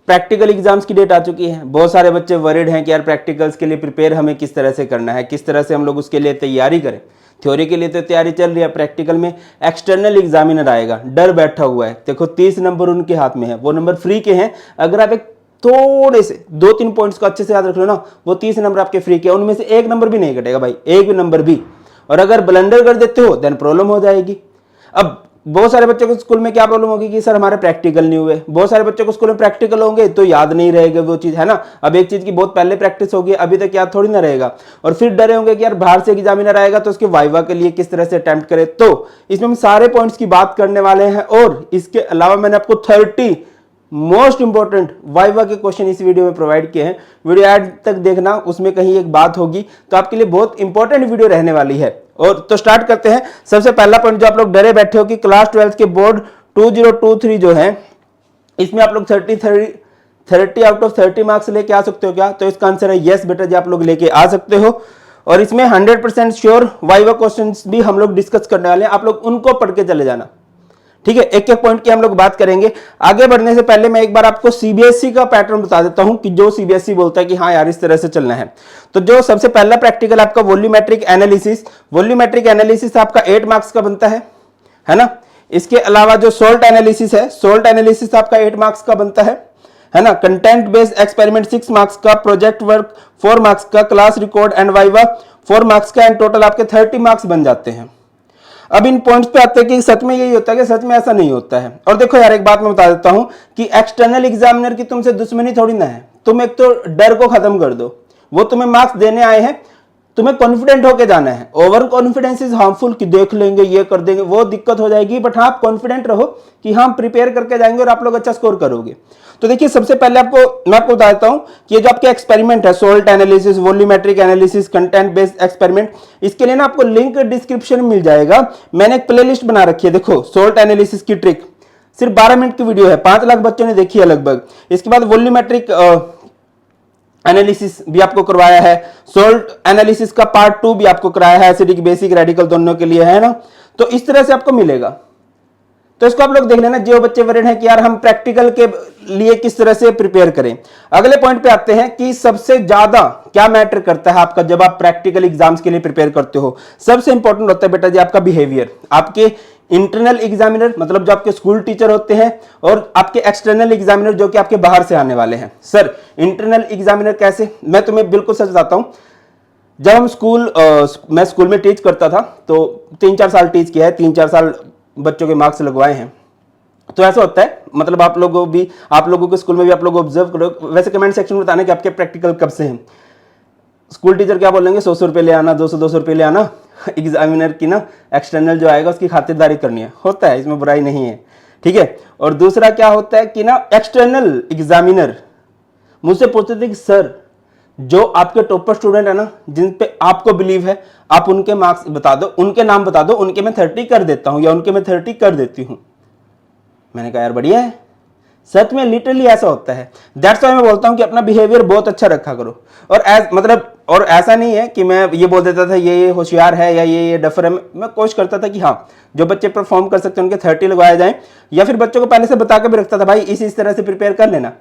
Practical exams की date आ चुकी है। बहुत सारे बच्चे वरीड हैं कि यार प्रैक्टिकल्स के लिए प्रिपेयर हमें किस तरह से करना है, किस तरह से हम लोग उसके लिए तैयारी करें। थ्योरी के लिए तो तैयारी चल रही है, प्रैक्टिकल में एक्सटर्नल एग्जामिनर आएगा, डर बैठा हुआ है। देखो 30 नंबर उनके हाथ में है, वो नंबर फ्री के हैं। अगर आप एक थोड़े से 2-3 पॉइंट्स को अच्छे से याद रख लो ना, वो 30 नंबर आपके फ्री के, उनमें से एक नंबर भी नहीं कटेगा भाई, एक भी नंबर भी। और अगर ब्लंडर कर देते हो देन प्रॉब्लम हो जाएगी। अब बहुत सारे बच्चों को स्कूल में क्या प्रॉब्लम होगी कि सर हमारे प्रैक्टिकल नहीं हुए। बहुत सारे बच्चों को स्कूल में प्रैक्टिकल होंगे तो याद नहीं रहेगा वो चीज, है ना। अब एक चीज की बहुत पहले प्रैक्टिस होगी, अभी तक याद थोड़ी ना रहेगा। और फिर डरे होंगे कि यार बाहर से एग्जामिनर आएगा तो उसके वाइवा के लिए किस तरह से अटेम्प्ट करें। तो इसमें हम सारे पॉइंट्स की बात करने वाले हैं। और इसके अलावा मैंने आपको 30 मोस्ट इंपॉर्टेंट वाइवा के क्वेश्चन इस वीडियो में प्रोवाइड किए हैं। वीडियो एड तक देखना, उसमें कहीं एक बात होगी तो आपके लिए बहुत इंपॉर्टेंट वीडियो रहने वाली है। और तो स्टार्ट करते हैं। सबसे पहला पॉइंट जो आप लोग डरे बैठे हो कि क्लास 12 के बोर्ड 2023 जो है, इसमें आप लोग 30 आउट ऑफ 30 मार्क्स लेके आ सकते हो क्या? तो इसका आंसर है यस बेटा जी, आप लोग लेके आ सकते हो। और इसमें 100% श्योर वाइवा क्वेश्चंस भी हम लोग डिस्कस करने वाले हैं, आप लोग उनको पढ़ के चले जाना, ठीक है। एक एक पॉइंट की हम लोग बात करेंगे। आगे बढ़ने से पहले मैं एक बार आपको सीबीएसई का पैटर्न बता देता हूं कि जो सीबीएसई बोलता है कि हाँ यार इस तरह से चलना है। तो जो सबसे पहला प्रैक्टिकल आपका वॉल्यूमेट्रिक एनालिसिस आपका 8 मार्क्स का बनता है ना। इसके अलावा जो सोल्ट एनालिसिस आपका 8 मार्क्स का बनता है ना। कंटेंट बेस्ड एक्सपेरिमेंट 6 मार्क्स का, प्रोजेक्ट वर्क 4 मार्क्स का, class record and viva 4 marks का, एंड टोटल आपके 30 मार्क्स बन जाते हैं। अब इन पॉइंट्स पे आते हैं कि सच में यही होता है कि सच में ऐसा नहीं होता है। और देखो यार एक बात मैं बता देता हूं कि एक्सटर्नल एग्जामिनर की तुमसे दुश्मनी थोड़ी ना है। तुम एक तो डर को खत्म कर दो, वो तुम्हें मार्क्स देने आए हैं, तुम्हें कॉन्फिडेंट होकर जाना है। ओवर कॉन्फिडेंस इज हार्मफुल कि देख लेंगे ये कर देंगे, वो दिक्कत हो जाएगी। बट हाँ, आप कॉन्फिडेंट रहो कि हम प्रिपेयर करके जाएंगे और आप लोग अच्छा स्कोर करोगे। तो देखिए सबसे पहले मैं आपको बता देता हूं कि ये जो आपके एक्सपेरिमेंट है, salt analysis, volumetric analysis, content based experiment, इसके लिए ना आपको लिंक डिस्क्रिप्शन में मिल जाएगा। मैंने एक प्लेलिस्ट बना रखी है, देखो सोल्ट एनालिसिस की ट्रिक, सिर्फ 12 मिनट की वीडियो है, 5 लाख बच्चों ने देखी है लगभग। इसके बाद वॉल्यूमेट्रिक एनालिसिस भी आपको करवाया है, सोल्ट एनालिसिस का पार्ट 2 भी आपको कराया है, एसिडिक बेसिक रेडिकल दोनों के लिए, है ना। तो इस तरह से आपको मिलेगा, तो इसको आप लोग देख लेना। जो बच्चे वरीड हैं कि यार हम प्रैक्टिकल के लिए किस तरह से प्रिपेयर करें। अगले पॉइंट पे आते हैं कि सबसे ज्यादा क्या मैटर करता है आपका जब आप प्रैक्टिकल एग्जाम्स के लिए प्रिपेयर करते हो। सबसे इंपॉर्टेंट होता है बेटा जी आपका बिहेवियर। आपके इंटरनल एग्जामिनर मतलब जो आपके स्कूल टीचर होते हैं, और आपके एक्सटर्नल एग्जामिनर जो कि आपके बाहर से आने वाले हैं। सर इंटरनल एग्जामिनर कैसे? मैं तुम्हें बिल्कुल सच बताता हूं। जब हम मैं स्कूल में टीच करता था तो 3-4 साल टीच किया है, 3-4 साल बच्चों के मार्क्स लगवाए हैं। तो ऐसा होता है, मतलब आप लोगों के स्कूल में भी आप लोग ऑब्जर्व करो। वैसे कमेंट सेक्शन में बताना कि आपके प्रैक्टिकल कब से हैं। स्कूल टीचर क्या बोलेंगे, 100 रुपये ले आना, 200 रुपये ले आना। एग्जामिनर की ना एक्सटर्नल जो आएगा उसकी खातिरदारी करनी है, होता है, इसमें बुराई नहीं है, ठीक है। और दूसरा क्या होता है कि ना एक्सटर्नल एग्जामिनर मुझसे पूछते थे कि सर जो आपके टॉपर स्टूडेंट है ना, जिन पे आपको बिलीव है, आप उनके मार्क्स बता दो, उनके नाम बता दो, उनके मैं 30 कर देता हूं या उनके मैं 30 कर देती हूं। मैंने कहा यार बढ़िया है, सच में लिटरली ऐसा होता है। दैट्स व्हाई मैं बोलता हूं कि अपना बिहेवियर बहुत अच्छा रखा करो। और ऐसा नहीं है कि मैं ये बोल देता था ये होशियार है या ये डफर है। मैं कोशिश करता था कि हाँ जो बच्चे परफॉर्म कर सकते हैं उनके 30 लगवाए जाएं, या फिर बच्चों को पहले से बता के भी रखता था भाई इस तरह से प्रिपेयर कर लेना,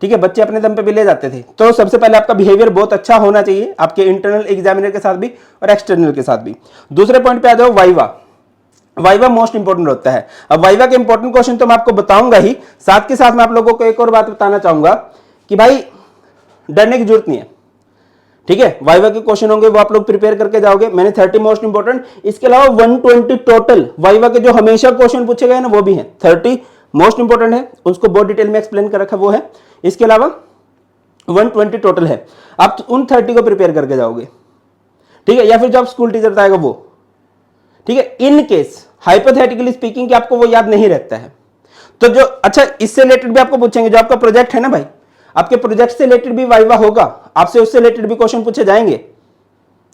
ठीक है। बच्चे अपने दम पे भी ले जाते थे। तो सबसे पहले आपका बिहेवियर बहुत अच्छा होना चाहिए, आपके इंटरनल एग्जामिनर के साथ भी और एक्सटर्नल के साथ भी। दूसरे पॉइंट पे आ जाओ, वाइवा मोस्ट इंपॉर्टेंट होता है। अब वाइवा के इंपॉर्टेंट क्वेश्चन तो मैं आपको बताऊंगा ही, साथ के साथ मैं आप लोगों को एक और बात बताना चाहूंगा कि भाई डरने की जरूरत नहीं है, ठीक है। वाइवा के क्वेश्चन होंगे वो आप लोग प्रिपेयर करके जाओगे। मैंने 30 मोस्ट इंपॉर्टेंट, इसके अलावा 120 टोटल वाइवा के जो हमेशा क्वेश्चन पूछे गए ना वो भी हैं। 30 मोस्ट इंपॉर्टेंट है, उसको बहुत डिटेल में एक्सप्लेन कर रखा वो है। इसके अलावा 120 टोटल है, आप उन 30 को प्रिपेयर करके जाओगे, ठीक है। या फिर जो आप स्कूल टीचर बताएगा वो, ठीक है। इन केस हाइपोथेटिकली स्पीकिंग कि आपको वो याद नहीं रहता है तो जो अच्छा इससे रिलेटेड भी आपको पूछेंगे, जो आपका प्रोजेक्ट है ना भाई, आपके प्रोजेक्ट से रिलेटेड भी वाइवा होगा, आपसे उससे रिलेटेड भी क्वेश्चन पूछे जाएंगे।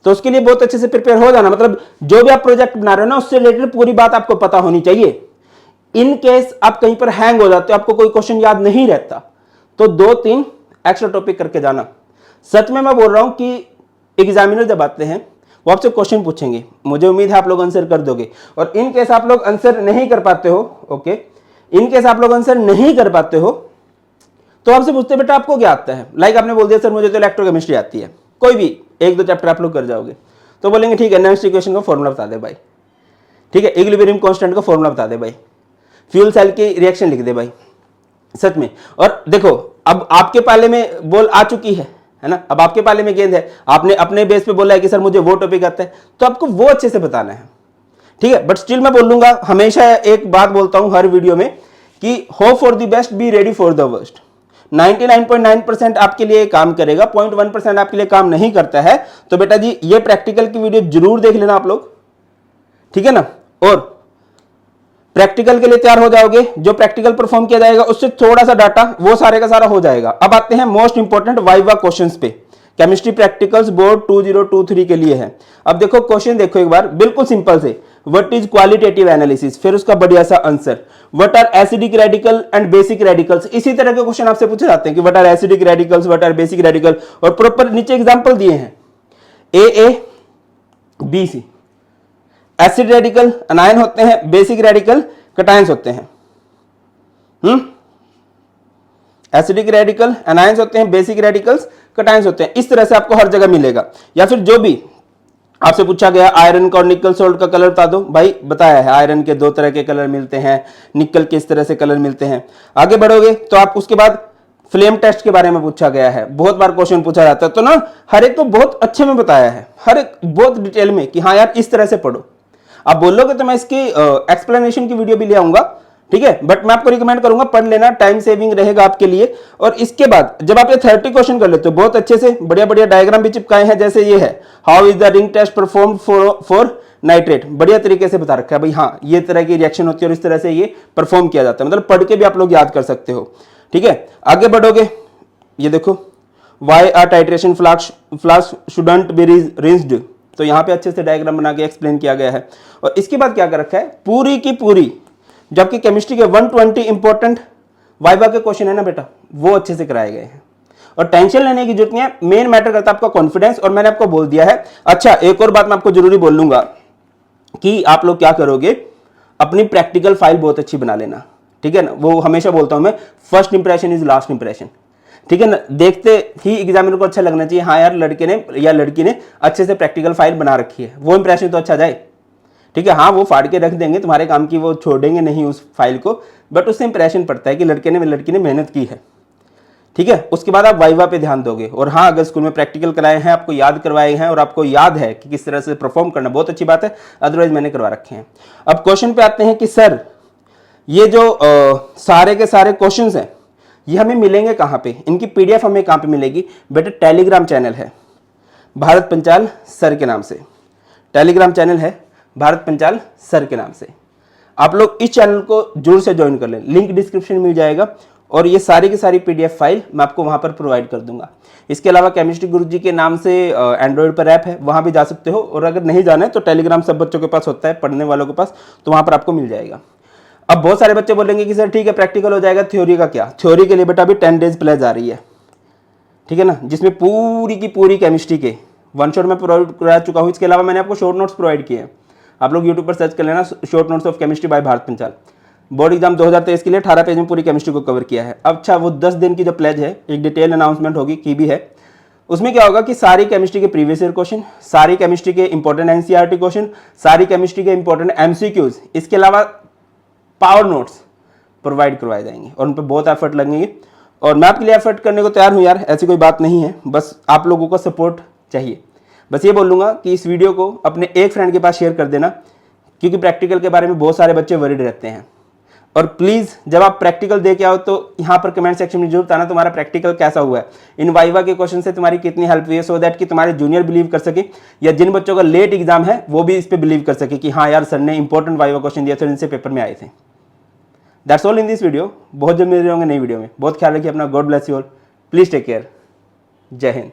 तो उसके लिए बहुत अच्छे से प्रिपेयर हो जाना, मतलब जो भी आप प्रोजेक्ट बना रहे हो ना उससे रिलेटेड पूरी बात आपको पता होनी चाहिए। इन केस आप कहीं पर हैंग हो जाते हो, आपको कोई क्वेश्चन याद नहीं रहता, तो 2-3 एक्स्ट्रा टॉपिक करके जाना। सच में मैं बोल रहा हूं कि एग्जामिनर जब आते हैं वो आपसे क्वेश्चन पूछेंगे, मुझे उम्मीद है आप लोग आंसर कर दोगे। और इन केस आप लोग आंसर नहीं कर पाते हो, ओके, इन केस आप लोग आंसर नहीं कर पाते हो तो आपसे पूछते बेटा आपको क्या आता है, लाइक आपने बोल दिया सर मुझे तो इलेक्ट्रोकेमिस्ट्री आती है, कोई भी 1-2 चैप्टर आप लोग कर जाओगे, तो बोलेंगे ठीक है नॉइस इक्वेशन का फॉर्मूला बता दे भाई, ठीक है इक्विलिब्रियम कांस्टेंट का फॉर्मूला बता दे भाई, फ्यूल सेल की रिएक्शन लिख दे भाई, सच में। और देखो अब आपके पाले में बॉल आ चुकी है ना, अब आपके पाले में गेंद है, आपने अपने बेस पे बोला है कि सर मुझे वो टॉपिक आता है, तो आपको वो अच्छे से बताना है, ठीक है। बट स्टिल मैं बोलूंगा, हमेशा एक बात बोलता हूं हर वीडियो में कि hope for the best, be ready for the worst. 99.9% आपके लिए काम करेगा, 0.1% आपके लिए काम नहीं करता है, तो बेटा जी ये प्रैक्टिकल की वीडियो जरूर देख लेना आप लोग, ठीक है ना। और प्रैक्टिकल के लिए तैयार हो जाओगे, जो प्रैक्टिकल परफॉर्म किया जाएगा उससे थोड़ा सा डाटा वो सारे का सारा हो जाएगा। अब आते हैं मोस्ट इंपॉर्टेंट वाइवा क्वेश्चंस पे, केमिस्ट्री प्रैक्टिकल्स बोर्ड 2023 के लिए है। अब देखो क्वेश्चन देखो एक बार, बिल्कुल सिंपल से, व्हाट इज क्वालिटेटिव एनालिसिस, फिर उसका बढ़िया सा answer, what are acidic radical and basic radicals, इसी तरह के क्वेश्चन आपसे पूछे जाते हैं कि what are acidic radicals, what are basic radical, और प्रॉपर नीचे एग्जांपल दिए हैं A B C. Acid radical anion होते हैं, बेसिक रेडिकल कटायंस होते हैं। एसिडिक रेडिकल अनायंस होते हैं, बेसिक रेडिकल्स कटायंस होते हैं, इस तरह से आपको हर जगह मिलेगा। या फिर जो भी आपसे पूछा गया आयरन का और निकल सोल्ट का कलर बता दो, भाई बताया है आयरन के 2 तरह के कलर मिलते हैं, निकल के इस तरह से कलर मिलते हैं। आगे बढ़ोगे तो आप उसके बाद फ्लेम टेस्ट के बारे में पूछा गया है, बहुत बार क्वेश्चन पूछा जाता है, तो ना हर एक को बहुत अच्छे में बताया है, हर एक बहुत डिटेल में कि हाँ यार इस तरह से पढ़ो। आप बोलोगे तो मैं इसकी एक्सप्लेनेशन की वीडियो भी ले आऊंगा, ठीक है, बट मैं आपको रिकमेंड करूंगा पढ़ लेना, टाइम सेविंग रहेगा आपके लिए। और इसके बाद जब आप ये 30 क्वेश्चन कर लेते हो बहुत अच्छे से, बढ़िया बढ़िया डायग्राम भी चिपकाए हैं, जैसे ये है how is the ring test perform for nitrate, बढ़िया तरीके से बता रखा है भाई, हाँ ये तरह की रिएक्शन होती है और इस तरह से ये परफॉर्म किया जाता है, मतलब पढ़ के भी आप लोग याद कर सकते हो, ठीक है। आगे बढ़ोगे, ये देखो why are titration flask shouldn't be rinsed, तो यहाँ पे अच्छे से डायग्राम बना के एक्सप्लेन किया गया है। और इसके बाद क्या कर रखा है, पूरी की पूरी जबकि केमिस्ट्री के 120 इंपॉर्टेंट वाइवा के क्वेश्चन है ना बेटा, वो अच्छे से कराए गए हैं और टेंशन लेने की जरूरत नहीं है। मेन मैटर करता है आपका कॉन्फिडेंस, और मैंने आपको बोल दिया है। अच्छा एक और बात मैं आपको जरूरी बोल लूंगा कि आप लोग क्या करोगे, अपनी प्रैक्टिकल फाइल बहुत अच्छी बना लेना, ठीक है ना। वो हमेशा बोलता हूं मैं, first impression is last impression, ठीक है ना। देखते ही एग्जामिनर को अच्छा लगना चाहिए, हाँ यार लड़के ने या लड़की ने अच्छे से प्रैक्टिकल फाइल बना रखी है, वो इंप्रेशन तो अच्छा जाए, ठीक है। हाँ वो फाड़ के रख देंगे तुम्हारे काम की, वो छोड़ेंगे नहीं उस फाइल को, बट उससे इंप्रेशन पड़ता है कि लड़के ने लड़की ने मेहनत की है, ठीक है। उसके बाद आप वाइवा पे ध्यान दोगे। और हाँ अगर स्कूल में प्रैक्टिकल कराए हैं, आपको याद करवाए हैं और आपको याद है कि किस तरह से परफॉर्म करना, बहुत अच्छी बात है, अदरवाइज मैंने करवा रखे हैं। अब क्वेश्चन पे आते हैं कि सर ये जो सारे के सारे क्वेश्चन हैं ये हमें मिलेंगे कहाँ पे, इनकी PDF हमें कहाँ पे मिलेगी, बेटा टेलीग्राम चैनल है भारत पंचाल सर के नाम से, टेलीग्राम चैनल है भारत पंचाल सर के नाम से। आप लोग इस चैनल को जरूर से ज्वाइन कर लें, लिंक डिस्क्रिप्शन में मिल जाएगा, और ये सारी की सारी PDF फाइल मैं आपको वहां पर प्रोवाइड कर दूंगा। इसके अलावा केमिस्ट्री गुरुजी के नाम से एंड्रॉइड पर ऐप है, वहां भी जा सकते हो, और अगर नहीं जाना है तो टेलीग्राम सब बच्चों के पास होता है, पढ़ने वालों के पास, तो वहां पर आपको मिल जाएगा। अब बहुत सारे बच्चे बोलेंगे कि सर ठीक है प्रैक्टिकल हो जाएगा, थ्योरी का क्या, थ्योरी के लिए बेटा अभी 10 डेज प्लेज आ रही है, ठीक है ना, जिसमें पूरी की पूरी केमिस्ट्री के वन शॉट में प्रोवाइड करा चुका हूँ। इसके अलावा मैंने आपको शॉर्ट नोट्स प्रोवाइड किए हैं, आप लोग यूट्यूब पर सर्च कर लेना, short notes of chemistry by Bharat Panchal. Board exam 2023 के लिए 18 पेज में पूरी केमिस्ट्री को कवर किया है। अब अच्छा वो 10 दिन की जो प्लेज है, एक डिटेल अनाउंसमेंट होगी की भी है, उसमें क्या होगा कि सारी केमिस्ट्री के प्रीवियस ईयर क्वेश्चन, सारी केमिस्ट्री के इंपॉर्टेंट NCERT क्वेश्चन, सारी केमिस्ट्री के इंपॉर्टेंट MCQs, इसके अलावा पावर नोट्स प्रोवाइड करवाए जाएंगे, और उन पर बहुत एफर्ट लगेंगे, और मैं आपके लिए एफर्ट करने को तैयार हूँ यार, ऐसी कोई बात नहीं है, बस आप लोगों का सपोर्ट चाहिए। बस ये बोलूँगा कि इस वीडियो को अपने एक फ्रेंड के पास शेयर कर देना, क्योंकि प्रैक्टिकल के बारे में बहुत सारे बच्चे वरीड रहते हैं। और प्लीज़ जब आप प्रैक्टिकल दे के आओ तो यहाँ पर कमेंट सेक्शन में जरूर बताना तुम्हारा प्रैक्टिकल कैसा हुआ है, इन वाइवा के क्वेश्चन से तुम्हारी कितनी हेल्प हुई है, सो दैट कि तुम्हारे जूनियर बिलीव कर सके, या जिन बच्चों का लेट एग्जाम है वो भी इस पर बिलीव कर सके कि हाँ यार सर ने इंपॉर्टेंट वाइवा क्वेश्चन दिया थे, इनसे पेपर में आए थे। That's all in this video. बहुत जल्द मिल रहे होंगे नई वीडियो में। बहुत ख्याल रखिए अपना। God bless you all. Please take care. जय हिंद।